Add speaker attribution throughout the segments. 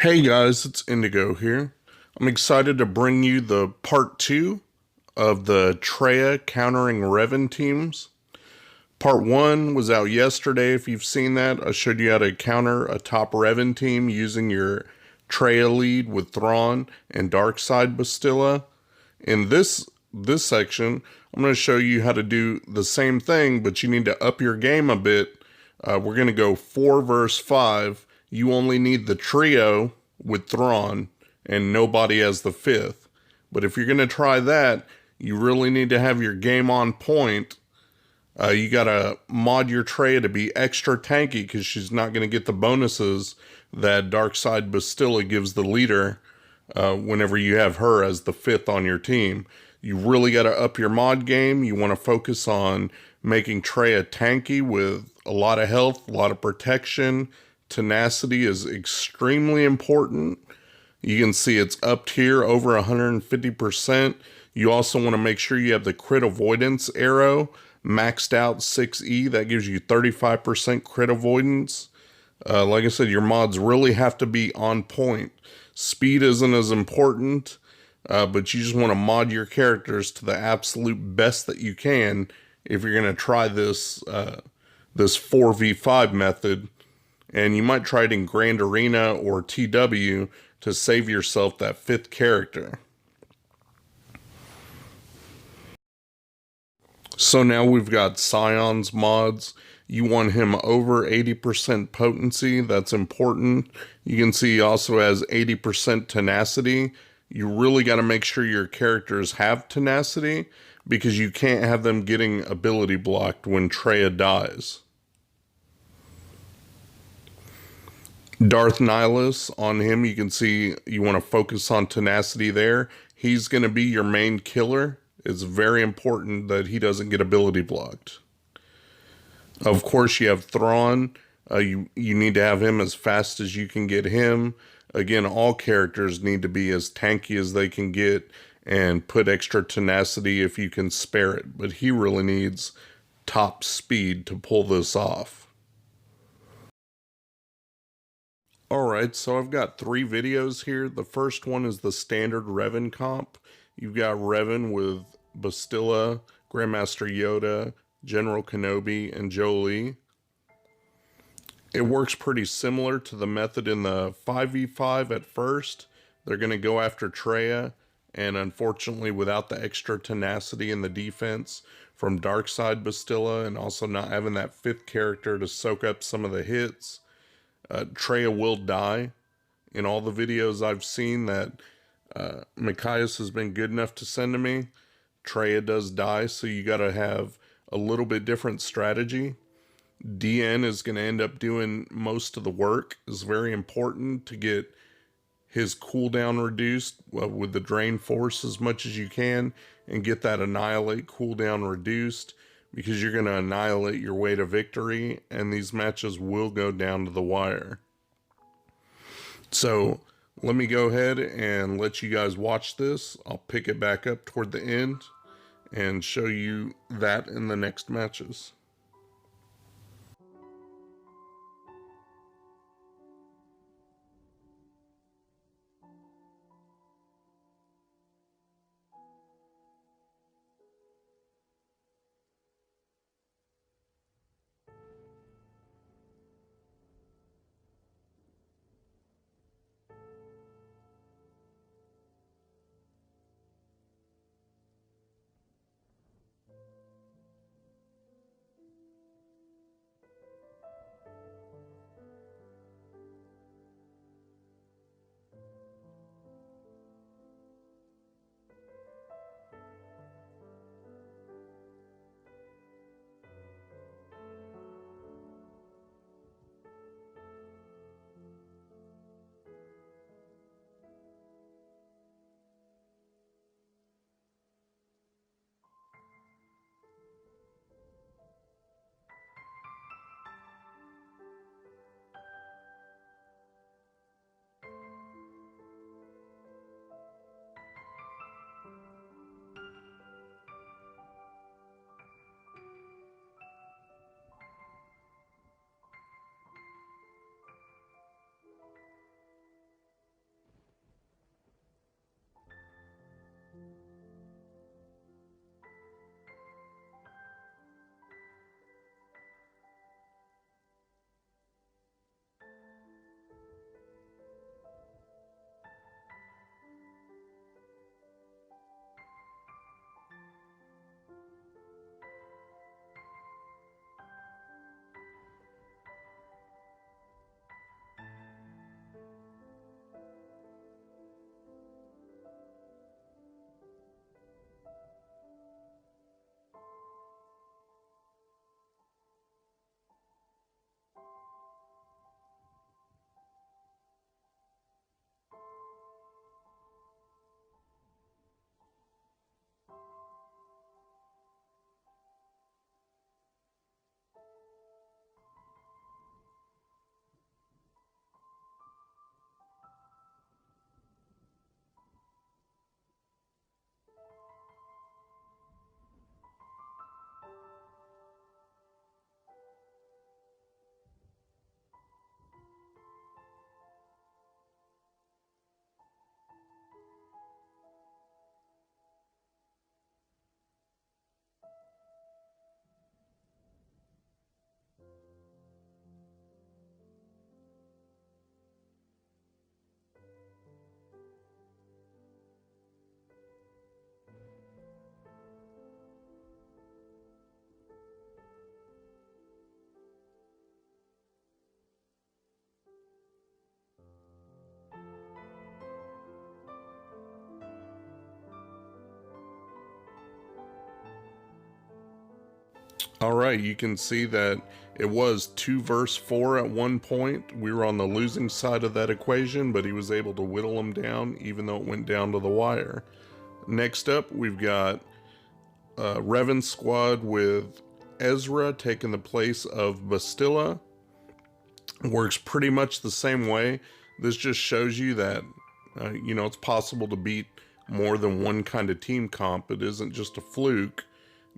Speaker 1: Hey guys, it's Indigo here. I'm excited to bring you the part 2 of the Traya countering Revan teams. Part 1 was out yesterday. If you've seen that, I showed you how to counter a top Revan team using your Traya lead with Thrawn and Darkside Bastilla. In this section, I'm going to show you how to do the same thing, but you need to up your game a bit. We're going to go 4 versus 5. You only need the trio with Thrawn and nobody as the fifth. But if you're going to try that, you really need to have your game on point. You got to mod your Traya to be extra tanky because she's not going to get the bonuses that Darkside Bastilla gives the leader whenever you have her as the fifth on your team. You really got to up your mod game. You want to focus on making Traya tanky with a lot of health, a lot of protection. Tenacity is extremely important. You can see it's up here over 150%. You also want to make sure you have the crit avoidance arrow maxed out 6E. That gives you 35% crit avoidance. Like I said, your mods really have to be on point. Speed isn't as important, but you just want to mod your characters to the absolute best that you can if you're going to try this 4v5 method. And you might try it in Grand Arena or TW to save yourself that fifth character. So now we've got Scion's mods. You want him over 80% potency. That's important. You can see he also has 80% tenacity. You really got to make sure your characters have tenacity because you can't have them getting ability blocked when Traya dies. Darth Nihilus, on him, you can see you want to focus on tenacity there. He's going to be your main killer. It's very important that he doesn't get ability blocked. Of course, you have Thrawn. You need to have him as fast as you can get him. Again, all characters need to be as tanky as they can get and put extra tenacity if you can spare it. But he really needs top speed to pull this off. Alright, so I've got 3 videos here. The first one is the standard Revan comp. You've got Revan with Bastilla, Grandmaster Yoda, General Kenobi, and Jolie. It works pretty similar to the method in the 5v5 at first. They're going to go after Traya, and unfortunately without the extra tenacity in the defense from Darkside Bastilla and also not having that fifth character to soak up some of the hits, Traya will die. In all the videos I've seen that Mikayas has been good enough to send to me, Traya does die, so you got to have a little bit different strategy. DN is going to end up doing most of the work. It's very important to get his cooldown reduced with the drain force as much as you can and get that annihilate cooldown reduced because you're going to annihilate your way to victory and these matches will go down to the wire. So let me go ahead and let you guys watch this. I'll pick it back up toward the end and show you that in the next matches. All right, you can see that it was 2 versus 4 at one point. We were on the losing side of that equation, but he was able to whittle them down even though it went down to the wire. Next up, we've got Revan's squad with Ezra taking the place of Bastilla. Works pretty much the same way. This just shows you that, it's possible to beat more than one kind of team comp. It isn't just a fluke,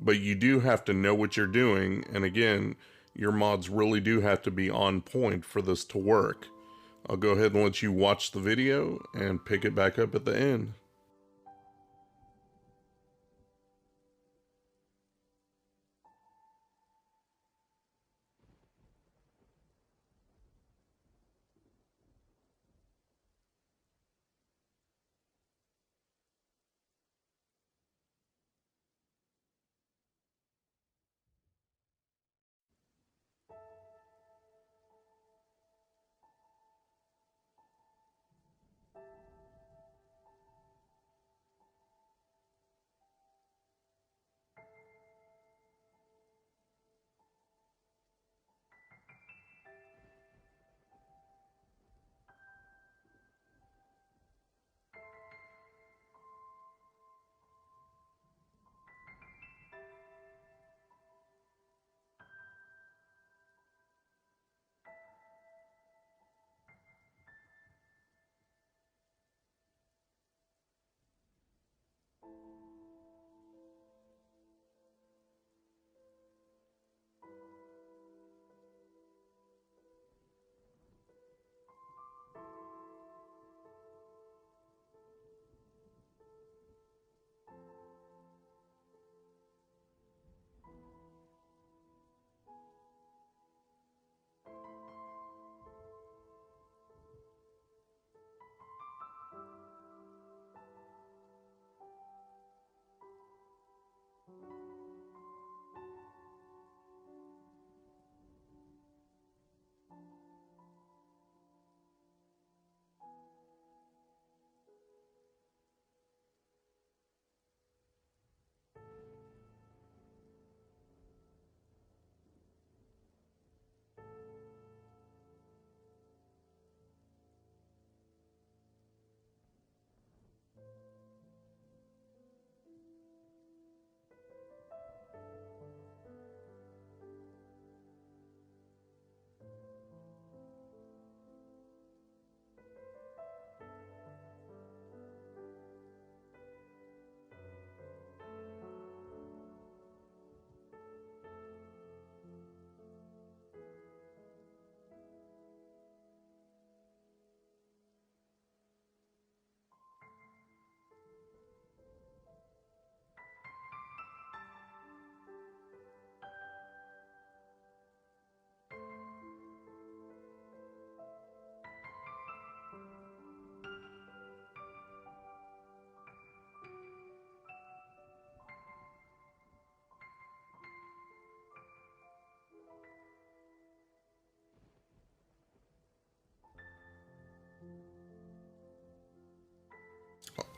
Speaker 1: but you do have to know what you're doing. And again, your mods really do have to be on point for this to work. I'll go ahead and let you watch the video and pick it back up at the end.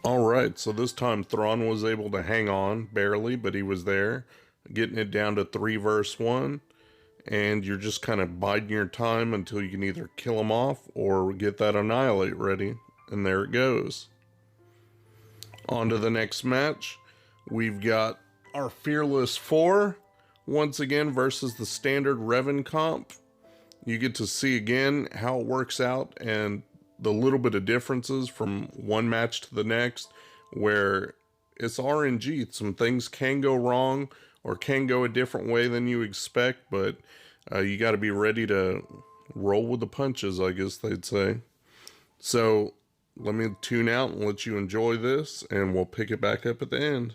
Speaker 1: All right, so this time Thrawn was able to hang on, barely, but he was there, getting it down to 3 versus 1. And you're just kind of biding your time until you can either kill him off or get that annihilate ready. And there it goes. On to the next match. We've got our Fearless 4 once again versus the standard Revan comp. You get to see again how it works out and the little bit of differences from one match to the next, where it's RNG. Some things can go wrong or can go a different way than you expect, but you got to be ready to roll with the punches, I guess they'd say. So let me tune out and let you enjoy this, and we'll pick it back up at the end.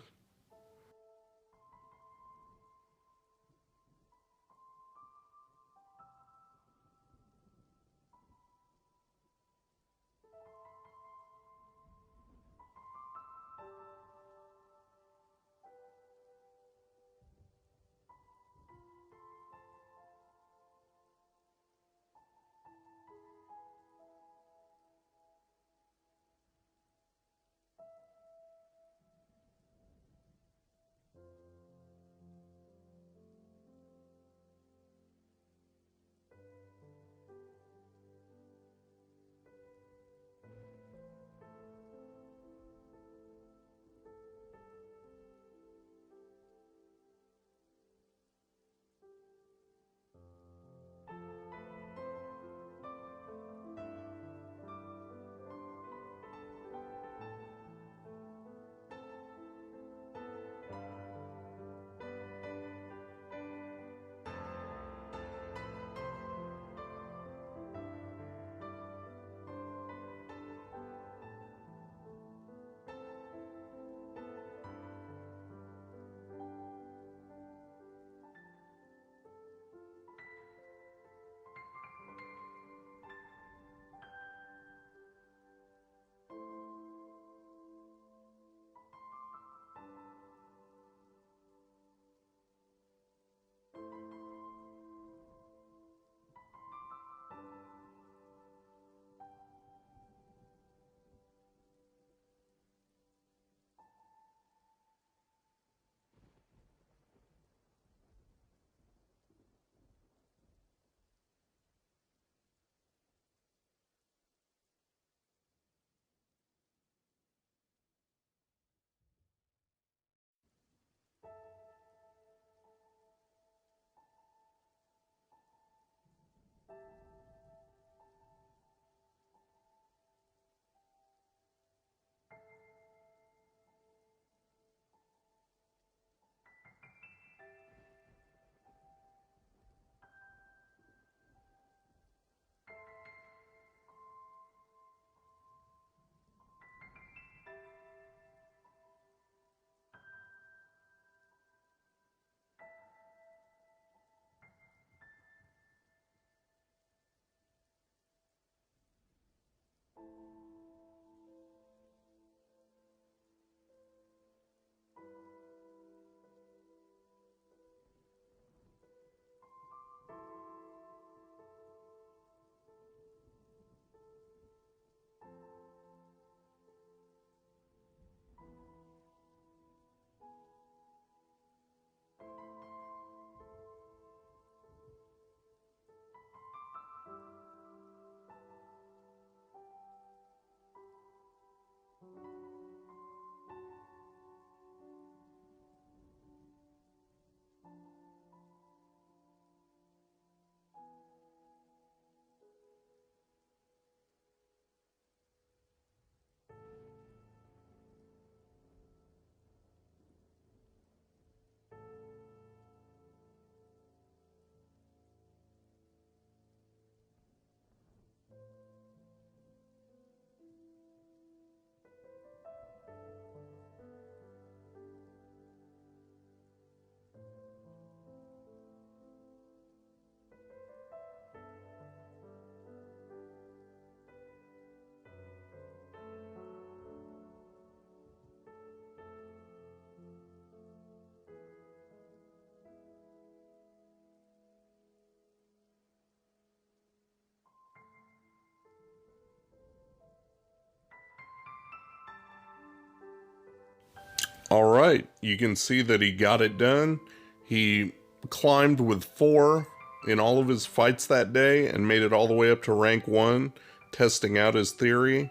Speaker 1: right, you can see that he got it done. He climbed with 4 in all of his fights that day and made it all the way up to rank 1, testing out his theory.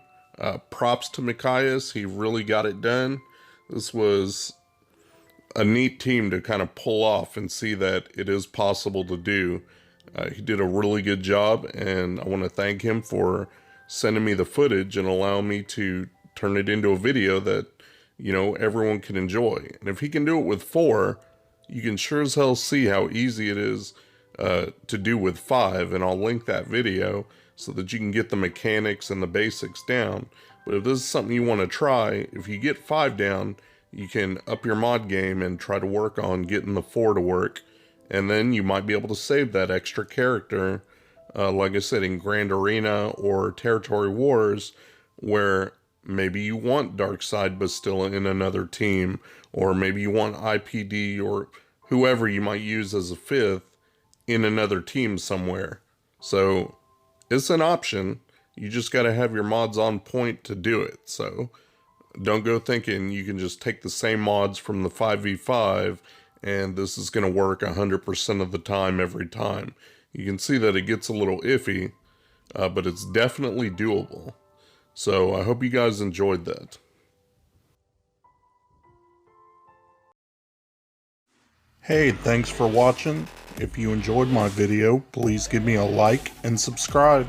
Speaker 1: Props to Mikayas, he really got it done. This was a neat team to kind of pull off and see that it is possible to do. He did a really good job, and I want to thank him for sending me the footage and allowing me to turn it into a video that, you know, everyone can enjoy. And if he can do it with 4, you can sure as hell see how easy it is to do with 5, and I'll link that video so that you can get the mechanics and the basics down. But if this is something you want to try, if you get 5 down, you can up your mod game and try to work on getting the 4 to work, and then you might be able to save that extra character, like I said, in Grand Arena or Territory Wars, where maybe you want Darkseid but still in another team, or maybe you want IPD or whoever you might use as a 5th in another team somewhere. So it's an option. You just got to have your mods on point to do it. So don't go thinking you can just take the same mods from the 5v5 and this is going to work 100% of the time every time. You can see that it gets a little iffy, but it's definitely doable. So I hope you guys enjoyed that. Hey, thanks for watching. If you enjoyed my video, please give me a like and subscribe.